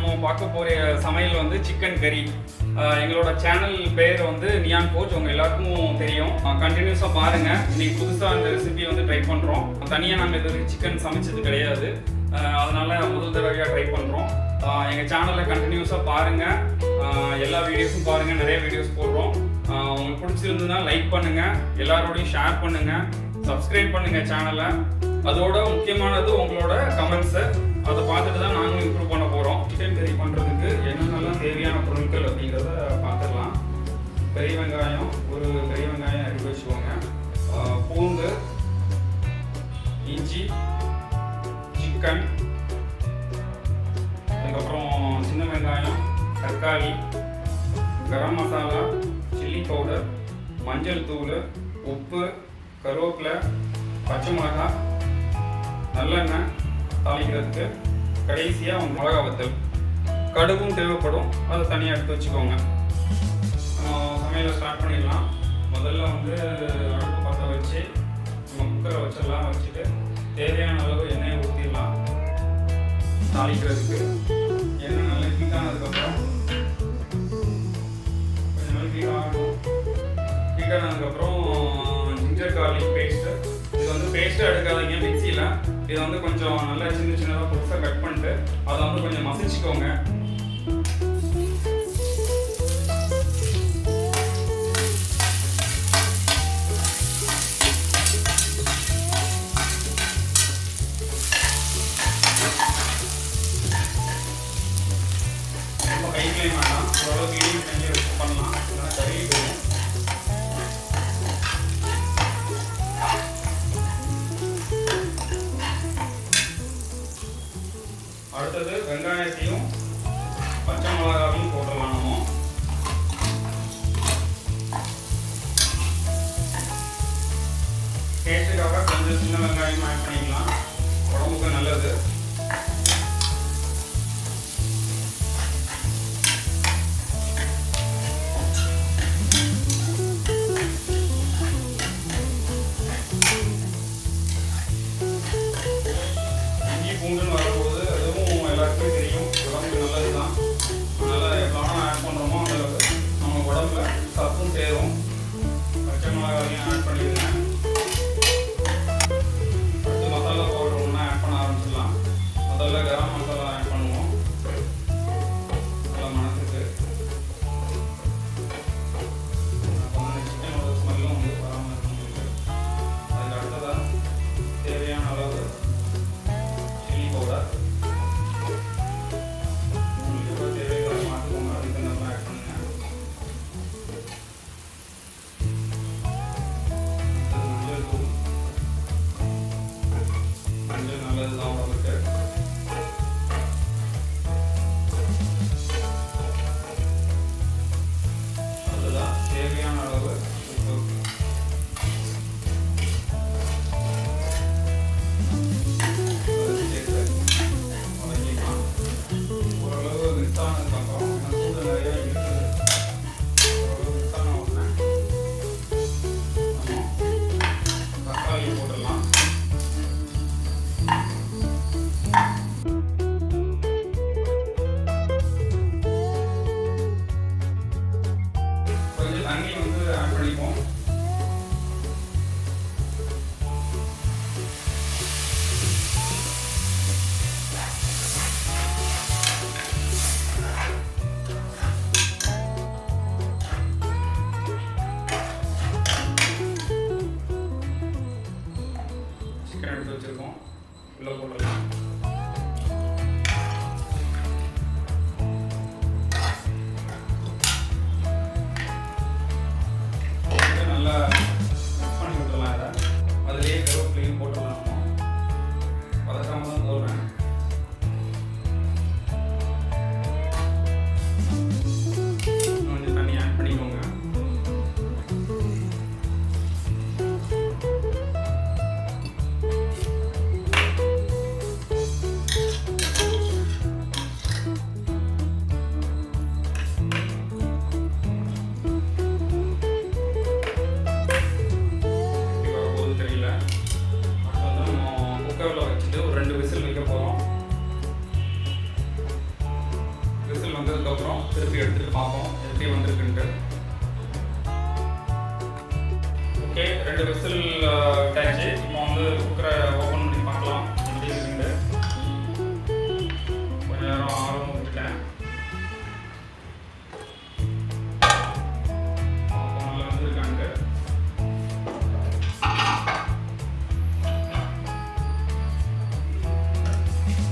நம்ம பார்க்க போகிற சமையல் வந்து சிக்கன் கறி. எங்களோட சேனல் பேர் வந்து நியான் கோச், உங்கள் எல்லாருக்கும் தெரியும். கண்டினியூஸாக பாருங்கள். இன்றைக்கி புதுசாக இந்த ரெசிபி வந்து ட்ரை பண்ணுறோம். தனியாக நாங்கள் இது வரைக்கும் சிக்கன் சமைச்சது கிடையாது, அதனால் முதல் தடவையாக ட்ரை பண்ணுறோம். எங்கள் சேனலில் கண்டினியூஸாக பாருங்கள், எல்லா வீடியோஸும் பாருங்கள், நிறைய வீடியோஸ் போடுறோம். உங்களுக்கு பிடிச்சிருந்ததுன்னா லைக் பண்ணுங்கள், எல்லாரோடையும் ஷேர் பண்ணுங்கள், சப்ஸ்கிரைப் பண்ணுங்கள் சேனலை. அதோட முக்கியமானது உங்களோட கமெண்ட்ஸு, அதை பார்த்துட்டு தான் நாங்களும் இம்ப்ரூவ் பண்ண போகிறோம். சிக்கன் கறி பண்ணுறதுக்கு என்னென்னலாம் தேவையான பொருட்கள் அப்படிங்கிறத பார்த்துடலாம். பெரிய வெங்காயம், ஒரு பெரிய வெங்காயம் அரிஞ்சு வச்சுக்கோங்க. பூண்டு, இஞ்சி, சிக்கன், அதுக்கப்புறம் சின்ன வெங்காயம், தக்காளி, கரம் மசாலா, சில்லி பவுடர், மஞ்சள் தூள், உப்பு, கருவேப்பிலை, பச்சை மிளகாய், நல்லெண்ணெய் தாளிக்கிறதுக்கு, கடைசியாக மிளகா வத்தல், கடுகும் தேவைப்படும், அதை தனியாக எடுத்து வச்சுக்கோங்க. சமையலை ஸ்டார்ட் பண்ணிடலாம். முதல்ல வந்து அடுப்பு பற்ற வச்சு நம்ம குக்கரை வச்சிடலாம். வச்சுட்டு தேவையான அளவு எண்ணெயை ஊற்றிடலாம். தாளிக்கிறதுக்கு எண்ணெய் நல்லா ஹீட் ஆனதுக்கப்புறம் கொஞ்சம் நாள் ஹீட் ஆனதுக்கப்புறம் ஜிஞ்சர் கார்லிக் பேஸ்ட்டு, இது வந்து பேஸ்ட்டு எடுக்காதீங்க மிக்சியில். இது வந்து கொஞ்சம் நல்லா சின்ன சின்னதாக புதுசாக கட் பண்ணிட்டு அதை வந்து கொஞ்சம் மசிச்சுக்கோங்க. ரொம்ப ஹை ஃப்ளேம் வேணாம், ஓரளவுக்கு மீடியம் ஃப்ளேம்லேயே வச்சு பண்ணலாம், இல்லைன்னா கறி போகும். அடுத்தது வெங்காயத்தையும் பச்சை மிளகாவையும் போட்டுடலாம். நம்ம டேஸ்ட்டுக்காக கொஞ்சம் சின்ன வெங்காயம் ஆட் பண்ணிக்கலாம், உடம்புக்கு நல்லது. இஞ்சி பூண்டுன்னு வரும்போது அதுவும் எல்லாருக்குமே தெரியும், உடம்புக்கு நல்லது தான். அதனால் எவ்வளோ ஆட் பண்ணுறோமோ அந்த அளவுக்கு நம்ம உடம்புல சத்தும் சேரும். பச்சை மிளகாவையும் ஆட் பண்ணிடுங்க. அடுத்து மசாலா பவுடர் ஒன்றா ஆட் பண்ண ஆரம்பிச்சிடலாம். முதல்ல கரம் மசாலா ஆட் பண்ணுவோம், நல்லா மனசுக்கு. அப்போ வந்து சிக்கனோட ஸ்மெல்லும் வந்து வராமல் இருக்கும். அதுக்கு அடுத்ததாக தேவையான அளவு சில்லி பவுடர், நல்லதுதான் உடம்புக்கு. அதுதான் தேவையான அளவு உப்பு. சேர்த்து வதக்கிக்கலாம். ஓரளவு மிக்ஸ் ஆனதுக்கப்புறம் சூடு நிறையா இருக்குது. ஓரளவு மிக்ஸ் ஆன உடனே நம்ம தக்காளி போட்டுடலாம். தண்ணி வந்து ஆட் பண்ணிப்போம். சிக்கன் எடுத்து வச்சிருக்கோம், உள்ள போட்டுடலாம். நல்லா மிக்ஸ் பண்ணி விட்டுடலாம். இதை அதுலேயே கருவேப்பிலையும் போட்டுடலாம். நம்ம வதக்காம தான் போடுறேன். கொஞ்சம் தண்ணி ஆட் பண்ணிக்கோங்க. பார்ப்போம் எப்படி வந்திருக்குன்ட்டு. ஓகே, 2 விசில் விட்டாச்சு. இப்போ வந்து குக்கரை ஓப்பன் பண்ணி பார்க்கலாம் எப்படி இருக்குன்ட்டு. கொஞ்ச நேரம் ஆர்வம் விட்டுட்டேன். நல்லா வந்துருக்காங்க.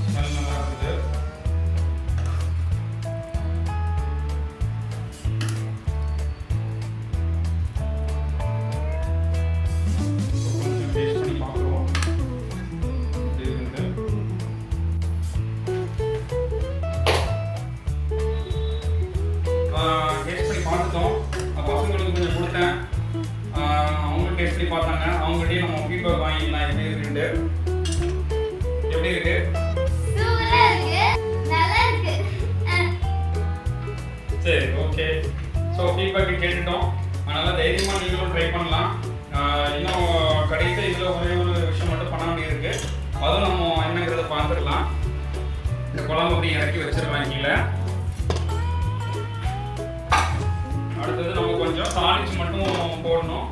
ஸ்மெல் நல்லா இருக்குது. டேஸ்ட் பண்ணி பார்த்துட்டோம். பசங்களுக்கு கொஞ்சம் கொடுத்தேன், அவங்களும் டேஸ்ட் பண்ணி பார்த்தாங்க. அவங்ககிட்டயே நம்ம ஃபீட்பேக் வாங்கிக்கலாம் எப்படி இருக்குன்ட்டு. எப்படி இருக்கு? சரி, ஓகே. So feedback கேட்டுட்டோம். அதனால் தைரியமாக நீங்களும் ட்ரை பண்ணலாம். இன்னும் கடைசியாக இதில் ஒரே ஒரு விஷயம் மட்டும் பண்ண வேண்டியிருக்கு. அதுவும் நம்ம என்னங்கிறத பார்த்துக்கலாம். இந்த குழம்பு அப்படி இறக்கி வச்சிடலாம் கீழே. அடுத்தது நம்ம கொஞ்சம் தாளிச்சு மட்டும் போடணும்.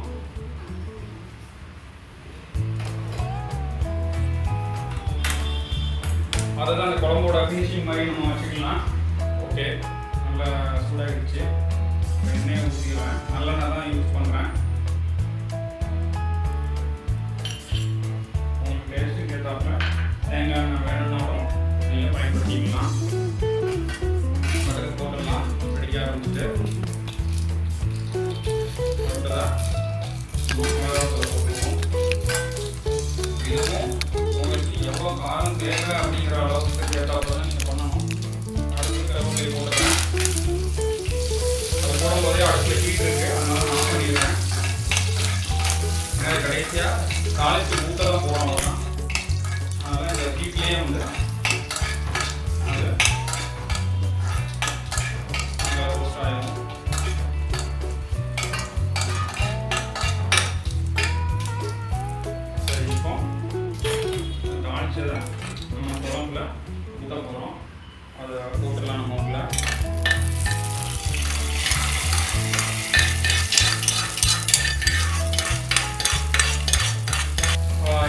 அதுதான் அந்த குழம்போட ஃபினிஷிங் மாதிரி நம்ம வச்சுக்கலாம். ஓகே, நல்லா சூடாகிடுச்சு. எண்ணெயை ஊற்றிக்கிறேன். நல்லெண்ணெய் தான் யூஸ் பண்ணுறேன். உங்களுக்கு டேஸ்ட்டுக்கு ஏற்றாப்புல தேங்காய் எண்ணெய் வேணும்னாலும் நீங்கள் பயன்படுத்திக்கலாம். அதுக்கு போட்டுடலாம். பிடிக்க ஆரம்பிச்சுட்டு உங்களுக்கு எவ்வளோ காரம் தேவை அப்படிங்கிற அளவுக்கு கேட்டால் நீங்கள் பண்ணணும். அடுத்து கருவேப்பிலை போடுறேன். அது போடும்போதே அடுப்பில் ஹீட் இருக்கு, அதனால நான் பண்ணிடுவேன். ஏன்னா கடைசியாக காலைக்கு ஊற்ற தான் போடணும். அதனால் இந்த ஹீட்லேயே வந்து அது நல்லா ரோஸ்ட் ஆகிடும். தாளிச்சதை நம்ம குழம்புல ஊற்ற போகிறோம். அதை போட்டுடலாம் நம்ம உள்ள.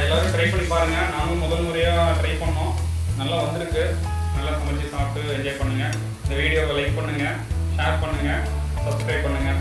எல்லோரும் ட்ரை பண்ணி பாருங்கள். நானும் முதல் முறையாக ட்ரை பண்ணோம். நல்லா வந்திருக்கு. நல்லா சமைச்சு சாப்பிட்டு என்ஜாய் பண்ணுங்கள். இந்த வீடியோவை லைக் பண்ணுங்கள், ஷேர் பண்ணுங்கள், சப்ஸ்கிரைப் பண்ணுங்கள்.